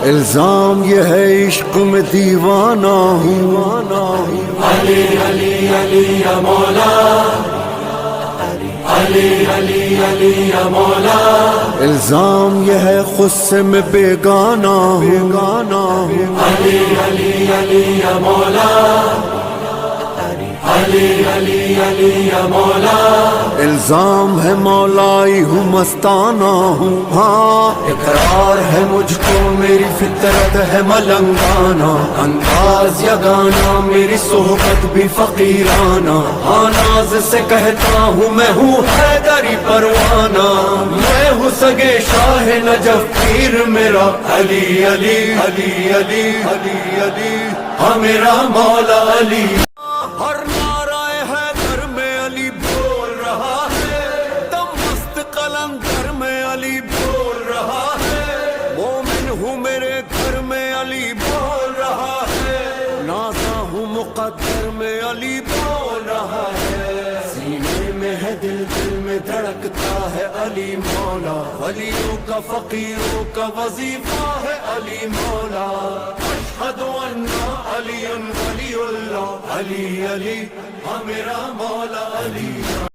الزام یہ ہے عشق میں دیوانہ ہوں، علی علی علی یا مولا، علی علی علی یا مولا، الزام یہ ہے خود سے میں بیگانہ ہوں، علی علی علی یا مولا، علی علی علی یا مولا، الزام ہے مولائی ہوں مستانہ ہوں، ہاں اقرار ہے مجھ کو میری فطرت ہے ملنگانہ، انداز یا گانا میری صحبت بھی فقیرانہ، ہاں ناز سے کہتا ہوں میں ہوں حیدری پروانہ، میں ہوں سگے شاہ نجف پیر میرا علی علی علی علی علی علی، ہاں میرا مولا علی۔ ہر نعرہ حیدر میں علی بول رہا ہے، دم مست قلندر میں علی بول رہا ہے، مومن ہوں میرے گھر میں علی بول رہا ہے، نازا ہوں مقدر میں علی بول رہا ہے، سینے میں ہے دل دل میں دھڑکتا ہے علی مولا، ولیوں کا فقیروں کا وظیفہ ہے علی مولا، اشہد ان علی ولی اللہ، علی علی ہاں میرا مولا علی۔